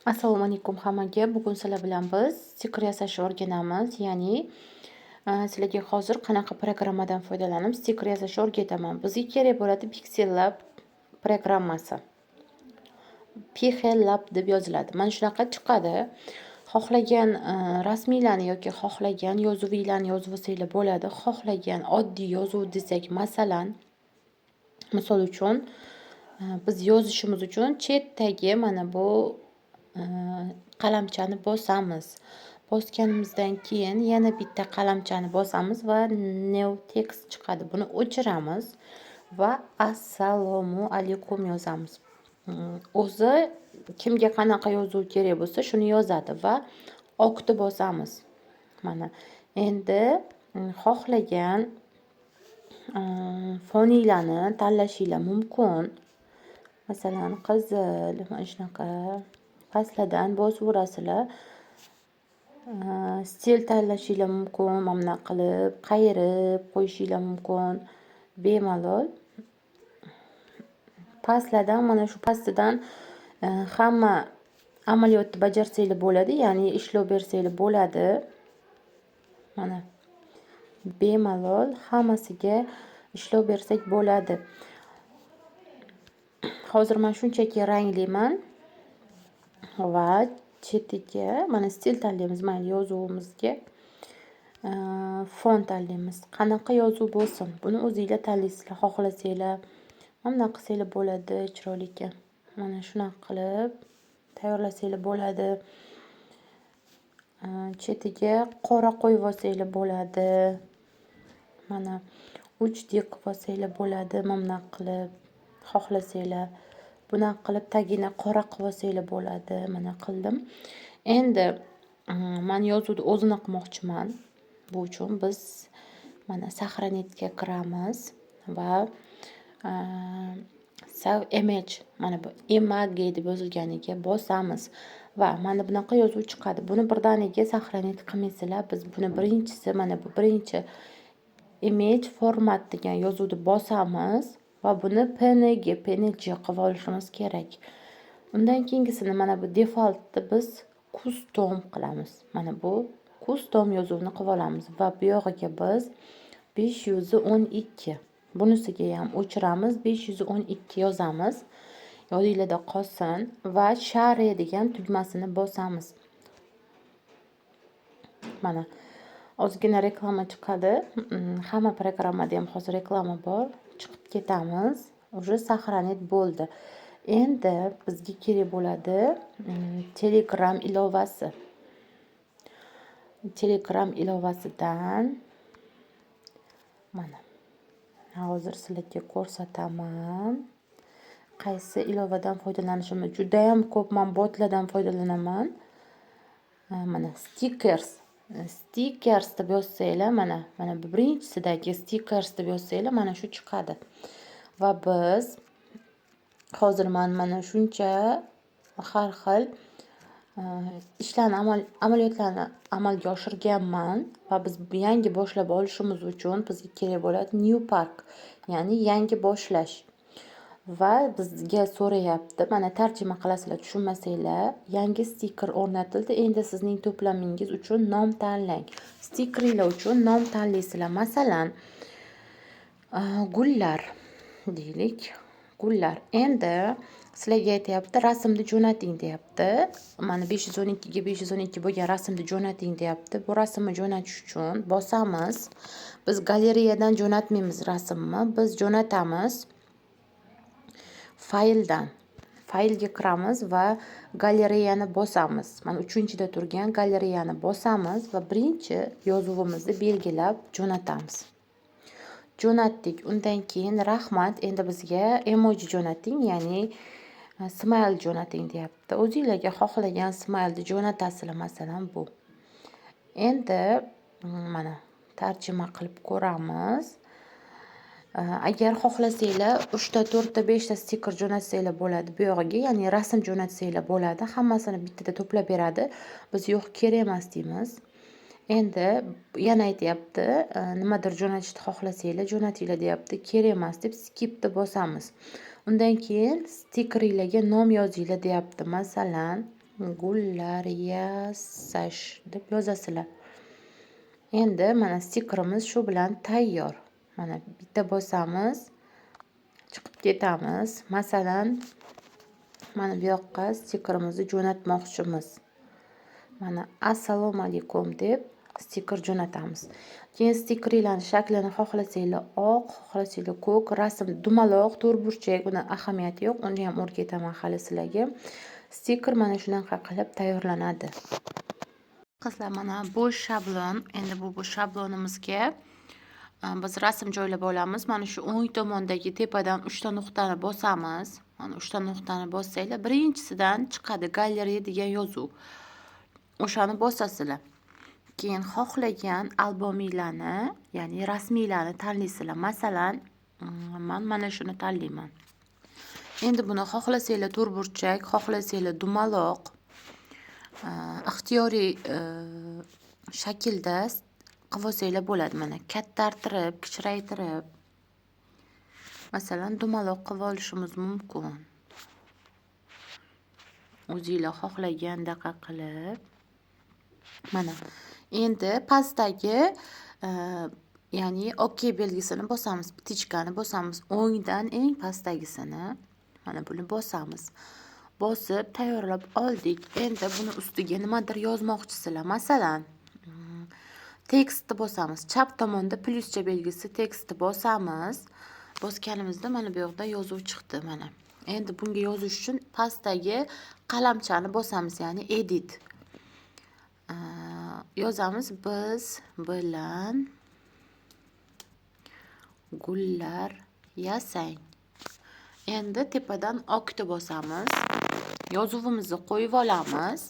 Assalomu alaykum hammaga. Bugun sizlar bilan biz stiker yasashni o'rganamiz. Ya'ni, sizlarga hozir qanaqa programmadan foydalanib stiker yasashni o'rgataman. Bizga kerak bo'ladi Pixel Lab programmasi. Pixel Lab deb yoziladi. Mana shunaqa chiqadi. Xohlagan rasmiylarni yoki xohlagan yozuviylarni yozib olsanglar bo'ladi. Xohlagan oddiy yozuv desak, masalan, misol uchun, biz yozishimiz uchun chetdagi mana bu qalamchani bosamiz. Bosganimizdan keyin yana bitta qalamchani bosamiz va new text chiqadi. Buni o'chiramiz va assalomu alaykum yozamiz. O'zi kimga qanaqa yozuv kerak bo'lsa shuni yozadi va okni bosamiz. Mana endi xohlagan foninglarni tanlashinglar mumkin. Masalan, qizil, mana shunaqa pastlardan bosaverasizlar. Stil tanlashinglar mumkin, mana bunaqa qilib, qayirib qo'yishinglar mumkin. Bemalol pastlardan, mana shu pastidan hamma amaliyotni bajarsanglar bo'ladi, ya'ni ishlov bersanglar bo'ladi. Mana bemalol hammasiga ishlov bersak bo'ladi. Hozir men shunchaki rangliman va chetiga mana stil tanlaymiz, mayli yozuvimizga font tanlaymiz. Qanaqa yozuv bo'lsin, buni o'zingizlar tanlaysizlar. Xohlasanglar mana bunaqa qilsanglar bo'ladi, chiroyli ekan. Mana shunaqa qilib tayyorlasanglar bo'ladi. Chetiga qora qo'yib olsanglar bo'ladi. Mana uchdek qilib olsanglar bo'ladi, mana bunaqa qilib. Xohlasanglar bunaqa qilib tagini qora qilib olsanglar bo'ladi. Mana qildim. Endi men yozuvni o'zini qilmoqchiman. Bu uchun biz mana saqranetga kiramiz va save image, mana bu image deb yozilganiga bosamiz va mana bunaqa yozuv chiqadi. Buni birdaniga saqranet qilmaysizlar. Biz buni birinchisi, mana bu birinchi image format degan yozuvni bosamiz va buni PNG qilib olishimiz kerak. Undan keyingisini mana bu defaultni biz custom qilamiz. Mana bu custom yozuvni qilib olamiz va bu yog'iga biz 512, bunisiga ham o'chiramiz, 512 yozamiz. Yodingizda qolsin va share degan tugmasini bosamiz. Mana ozgina reklama chiqadi. Hamma programmada ham hozir reklama bor. Chiqib ketamiz. Уже saqlanib bo'ldi. Endi bizga kerak bo'ladi Telegram ilovasi. Telegram ilovasidan mana hozir sizlarga ko'rsataman. Qaysi ilovadan foydalanishimni juda ham ko'p men botlardan foydalanaman. Mana stickers deb yozsanglar, mana bu birinchisidagi stickers deb yozsanglar, mana shu chiqadi. Va biz hozir men mana shuncha har xil ishlarni amaliyotlarni amalga oshirganman va biz yangi boshlab olishimiz uchun bizga kerak bo'ladi new park, ya'ni yangi boshlash. Va bizga so'rayapti, mana tarjima qilasizlar, tushunmasanglar, yangi stiker o'rnatildi. Endi sizning to'plamingiz uchun nom tanlang. Stikeringlar uchun nom tanlaysizlar. Masalan, gullar deylik. Gullar. Endi sizlarga aytayapti, rasmni jo'nating deyapti. Mana 512 ga 512 bo'lgan rasmni jo'nating deyapti. Bu rasmni jo'natish uchun bosamiz. Biz galereyadan jo'natmaymiz rasmni, biz jo'natamiz faylga kiramiz va galereyani bosamiz. Mana 3-da turgan galereyani bosamiz va birinchi yozuvimizni belgilab jo'natamiz. Jo'natdik. Undan keyin rahmat, endi bizga emoji jo'nating, ya'ni smile jo'nating deyapti. O'zingizlarga xohlagan smileni jo'natasizlar, masalan bu. Endi mana tarjima qilib ko'ramiz. Agar xohlasanglar 3 ta, 4 ta, 5 ta stiker jo'natsanglar bo'ladi bu yog'iga, ya'ni rasm jo'natsanglar bo'ladi. Hammasini bittada to'plab beradi. Biz yo'q, kerak emas deymiz. Endi yana aytayapti, nimadir jo'natishni xohlasanglar jo'natinglar deyapti. Kerak emas deb skipni bosamiz. Undan keyin stikeringlarga nom yozinglar deyapti. Masalan, gullar yasash deb yozasizlar. Endi mana stikerimiz shu bilan tayyor. Mana bitta bosamiz, chiqib ketamiz. Masalan, mana bu yoqqa stikerimizni jo'natmoqchimiz. Mana assalomu alaykum deb stiker jo'natamiz. Keyin stikeringlarning shaklini xohlasanglar oq, xohlasanglar ko'k, rasm dumaloq, to'rtburchak, uni ahamiyati yo'q. Uni ham o'rgataman hali sizlarga. Stiker mana shunaqa qilib tayyorlanadi. Qizlar, mana bo'sh shablon. Endi bu shablonimizga biz rasm joylab olamiz. Mana shu o'ng tomondagi tepadan 3 ta nuqtani bosamiz. Mana 3 ta nuqtani bossanglar, birinchisidan chiqadi galereya degan yozuv. O'shani bosasizlar. Keyin xohlagan albominglarni, ya'ni rasmiylarni tanlaysizlar. Masalan, men mana shuni tanlayman. Endi buni xohlasanglar to'rtburchak, xohlasanglar dumaloq, ixtiyoriy shaklda qilib olsanglar bo'ladi. Mana kattartirib, kichraytirib, masalan, dumaloq qilib olishimiz mumkin. O'zingizlar xohlagandaqa qilib. Mana endi pastdagi ya'ni OK belgisini bosamiz, ptichkani bosamiz. O'ngdan eng pastdagisini mana buni bosamiz. Bosib tayyorlab oldik. Endi buni ustiga nimadir yozmoqchisizlar. Masalan, tekstni bosamiz. Chap tomonda plyuscha belgisi tekstni bosamiz. Bosganimizda mana bu yoqda yozuv chiqdi mana. Endi bunga yozish uchun pastdagi qalamchani bosamiz, ya'ni edit. Yozamiz: biz bilan gullar yasang. Endi tepadan okni bosamiz. Yozuvimizni qo'yib olamiz.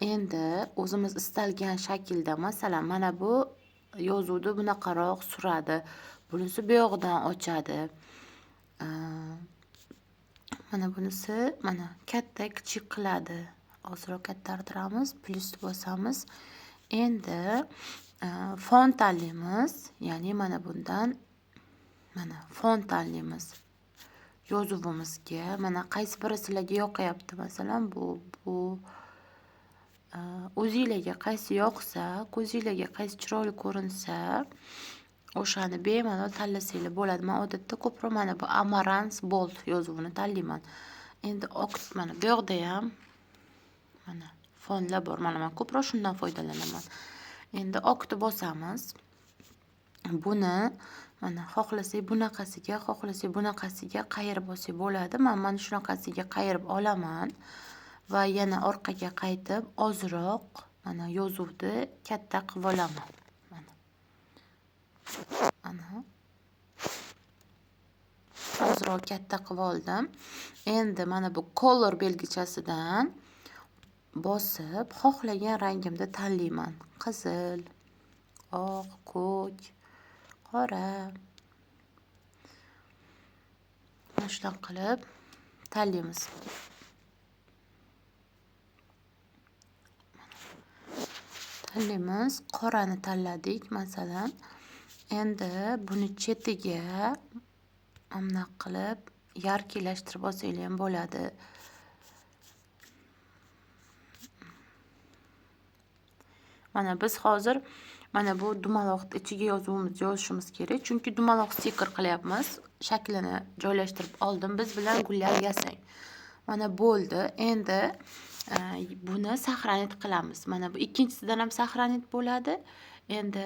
Endi o'zimiz istalgan shaklda, masalan, mana bu yozuvni bunaqaroq suradi. Bunisi bu yoqdan ochadi. Mana bunisi mana katta kichik qiladi. Ozroq kattartiramiz, plyusni bosamiz. Endi font tanlaymiz, ya'ni mana bundan mana font tanlaymiz. Yozuvimizga mana qaysi biri sizlarga yoqayapti, masalan, bu o'zingizlarga qaysi yoqsa, ko'zingizlarga qaysi chiroyli ko'rinsa, o'shani bemalol tanlasanglar bo'ladi. Men odatda ko'proq mana bu Amarans Bold yozuvini tanlayman. Endi oq mana bu yoqda ham mana fonlar bor. Mana men ko'proq shundan foydalanaman. Endi oqni bosamiz. Buni mana xohlasak bunaqasiga, xohlasak bunaqasiga qayirib olsak bo'ladi. Men mana shunaqasiga qayirib olaman va yana orqaga qaytib ozroq mana yozuvni katta qilib olaman. Mana ozroq katta qilib oldim. Endi mana bu color belgichasidan bosib xohlagan rangimda tanlayman. Qizil, oq, ko'k, qora. Mana shunday qilib tanlaymiz. Tanlaymiz. Qorani tanladik masalan. Endi buni chetiga mana qilib yarkilashtirib olsanglar ham bo'ladi. Mana biz hozir mana bu dumaloqni ichiga yozuvimizni yozishimiz kerak. Chunki dumaloq stiker qilyapmiz. Shaklini joylashtirib oldim. Biz bilan gullar yasang. Mana bo'ldi. Endi buni saqlanib qilamiz. Mana bu ikkinchisidan ham saqlanib bo'ladi. Endi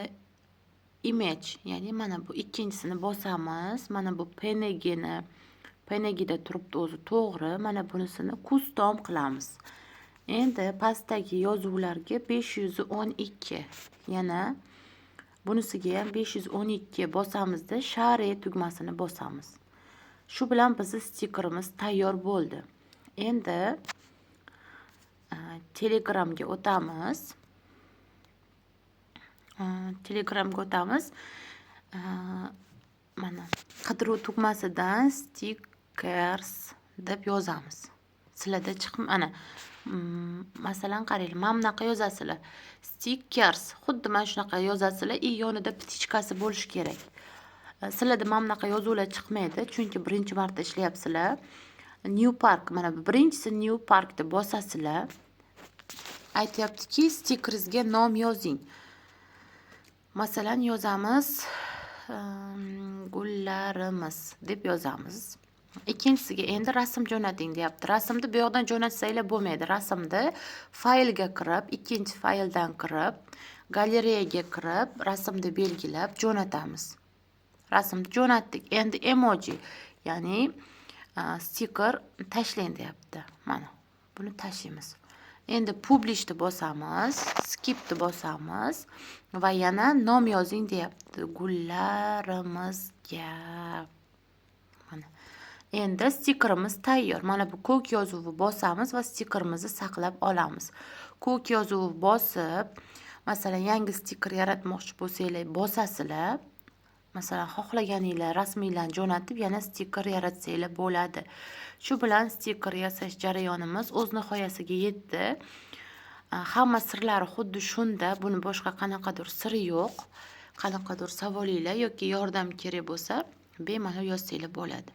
image, ya'ni mana bu ikkinchisini bosamiz. Mana bu penagida turibdi o'zi to'g'ri. Mana bunisini custom qilamiz. Endi pastdagi yozuvlarga 512, yana bunisiga ham 512 bosamizda share tugmasini bosamiz. Shu bilan bizning stikerimiz tayyor bo'ldi. Endi Telegramga o'tamiz. Mana qidiruv tugmasidan stickers deb yozamiz. Sizlarda mana masalan qaranglar, mana bunaqa yozasizlar. Stickers, xuddi mana shunaqa yozasizlar, yonida ptichkasi bo'lishi kerak. Sizlarda mana bunaqa yozuvlar chiqmaydi, chunki birinchi marta ishlayapsizlar. New Park, mana bu birinchisi New Park deb bosasizlar. aytyaptiki, stikingizga nom yozing. Masalan, yozamiz gullarimiz deb yozamiz. Ikkinchisiga endi rasm jo'nating deyapti. Rasmni bu yoqdan jo'natsanglar bo'lmaydi. Rasmni faylga kirib, ikkinchi fayldan kirib, galereyaga kirib, rasmni belgilab jo'natamiz. Rasmni jo'natdik. Endi emoji, ya'ni stiker tashlang deyapti. Mana, buni tashlaymiz. Endi publishni bosamiz, skipni bosamiz va yana nom yozing deyapti. Gullarimizga. Mana. Endi stikerimiz tayyor. Mana bu ko'k yozuvni bosamiz va stikerimizni saqlab olamiz. Ko'k yozuvni bosib, masalan, yangi stiker yaratmoqchi bo'lsanglar, bosasizlar. Masalan, xohlaganinglar rasminglarni jo'natib, yana stiker yaratsanglar bo'ladi. Shu bilan stiker yasash jarayonimiz o'z nihoyasiga yetdi. Hamma sirlari xuddi shunda. Buni boshqa qanaqadir siri yo'q. Qanaqadir savolinglar yoki yordam kerak bo'lsa, bemalol yozsanglar bo'ladi.